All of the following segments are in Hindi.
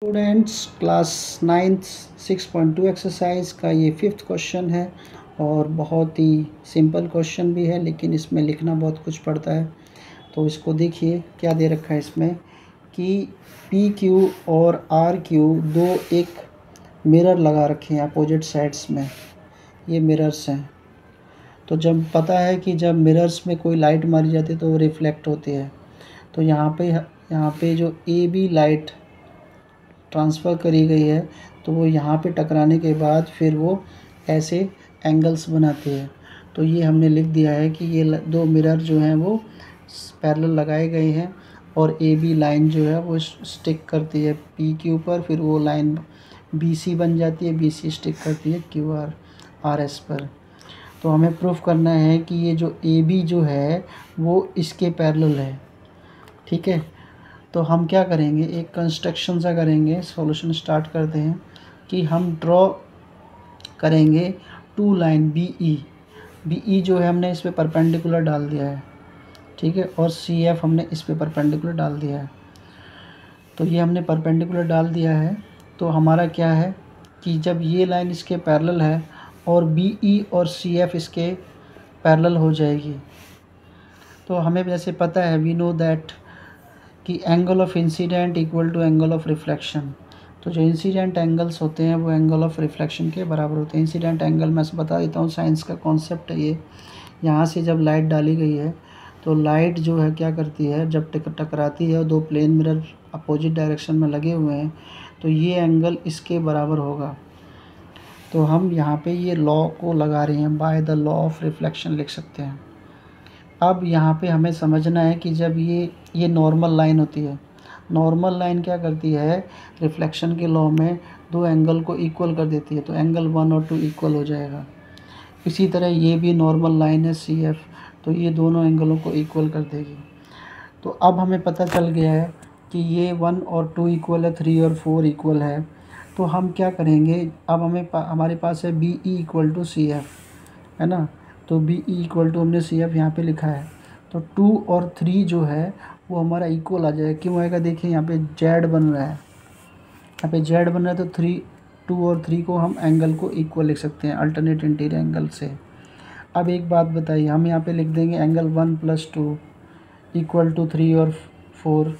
स्टूडेंट्स क्लास 9th 6.2 एक्सरसाइज का ये 5th क्वेश्चन है और बहुत ही सिंपल क्वेश्चन भी है, लेकिन इसमें लिखना बहुत कुछ पड़ता है। तो इसको देखिए क्या दे रखा है इसमें कि पी क्यू और आर क्यू दो एक मिरर लगा रखे हैं अपोजिट साइड्स में। ये मिरर्स हैं। तो जब पता है कि जब मिरर्स में कोई लाइट मारी जाती है तो वो रिफ्लेक्ट होती है। तो यहाँ पे जो ए बी लाइट ट्रांसफ़र करी गई है तो वो यहाँ पे टकराने के बाद फिर वो ऐसे एंगल्स बनाती है। तो ये हमने लिख दिया है कि ये दो मिरर जो हैं वो पैरेलल लगाए गए हैं और ए बी लाइन जो है वो स्टिक करती है पी के ऊपर, फिर वो लाइन बी सी बन जाती है, बी सी स्टिक करती है क्यू आर आर एस पर। तो हमें प्रूफ करना है कि ये जो ए बी जो है वो इसके पैरेलल है। ठीक है, तो हम क्या करेंगे, एक कंस्ट्रक्शन सा करेंगे। सॉल्यूशन स्टार्ट करते हैं कि हम ड्रॉ करेंगे टू लाइन बी ई जो है हमने इस पे परपेंडिकुलर डाल दिया है। ठीक है, और सी एफ हमने इस पे परपेंडिकुलर डाल दिया है। तो ये हमने परपेंडिकुलर डाल दिया है। तो हमारा क्या है कि जब ये लाइन इसके पैरेलल है और बी ई और सी एफ इसके पैरेलल हो जाएगी, तो हमें जैसे पता है वी नो दैट कि angle of incident equal to angle of reflection. तो जो इंसिडेंट एंगल्स होते हैं वो एंगल ऑफ रिफ्लेक्शन के बराबर होते हैं। इंसिडेंट एंगल मैं बता देता हूँ, साइंस का कॉन्सेप्ट है ये। यहाँ से जब लाइट डाली गई है तो लाइट जो है क्या करती है, जब टकराती है और दो प्लेन मिरर अपोजिट डायरेक्शन में लगे हुए हैं तो ये एंगल इसके बराबर होगा। तो हम यहाँ पे ये लॉ को लगा रहे हैं, by the law of reflection लिख सकते हैं। अब यहाँ पे हमें समझना है कि जब ये नॉर्मल लाइन होती है, नॉर्मल लाइन क्या करती है, रिफ्लेक्शन के लॉ में दो एंगल को इक्वल कर देती है। तो एंगल 1 और 2 इक्वल हो जाएगा। इसी तरह ये भी नॉर्मल लाइन है सी एफ, तो ये दोनों एंगलों को इक्वल कर देगी। तो अब हमें पता चल गया है कि ये 1 और 2 इक्वल है, 3 और 4 इक्वल है। तो हम क्या करेंगे, अब हमारे पास है B E equal to C F, है ना। तो बी ई इक्वल टू हमने सी एफ यहाँ पे लिखा है। तो 2 और 3 जो है वो हमारा इक्वल आ जाएगा। क्यों आएगा, देखिए यहाँ पे जेड बन रहा है, यहाँ पे जेड बन रहा है। तो 2 और 3 को हम एंगल को इक्वल लिख सकते हैं अल्टरनेट इंटीरियर एंगल से। अब एक बात बताइए, हम यहाँ पे लिख देंगे एंगल 1 + 2 इक्वल टू 3 और 4।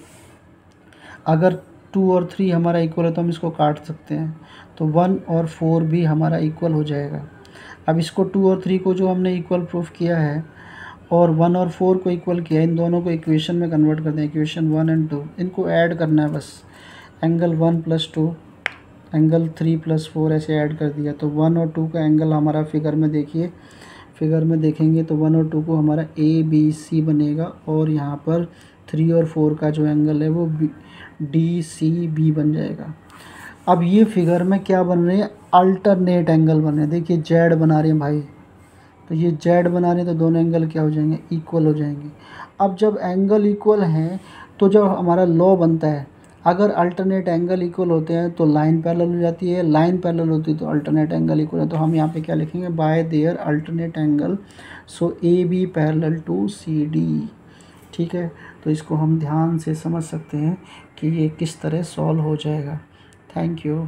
अगर 2 और 3 हमारा इक्वल है तो हम इसको काट सकते हैं, तो 1 और 4 भी हमारा इक्वल हो जाएगा। अब इसको 2 और 3 को जो हमने इक्वल प्रूफ किया है और 1 और 4 को इक्वल किया, इन दोनों को इक्वेशन में कन्वर्ट करते हैं, इक्वेशन 1 और 2 इनको ऐड करना है बस। एंगल 1 + 2 एंगल 3 + 4 ऐसे ऐड कर दिया। तो 1 और 2 का एंगल हमारा फिगर में देखिए, फिगर में देखेंगे तो 1 और 2 को हमारा ए बी सी बनेगा और यहाँ पर 3 और 4 का जो एंगल है वो डी सी बी बन जाएगा। अब ये फिगर में क्या बन रहे हैं, अल्टरनेट एंगल बन रहे हैं। देखिए जेड बना रहे हैं भाई, तो ये जेड बना रहे हैं तो दोनों एंगल क्या हो जाएंगे, इक्वल हो जाएंगे। अब जब एंगल इक्वल हैं तो जब हमारा लॉ बनता है, अगर अल्टरनेट एंगल इक्वल होते हैं तो लाइन पैरेलल हो जाती है, लाइन पैरेलल होती है तो अल्टरनेट एंगल इक्वल है। तो हम यहाँ पे क्या लिखेंगे, by their alternate angle so A B parallel to C D. ठीक है, तो इसको हम ध्यान से समझ सकते हैं कि ये किस तरह सॉल्व हो जाएगा। Thank you.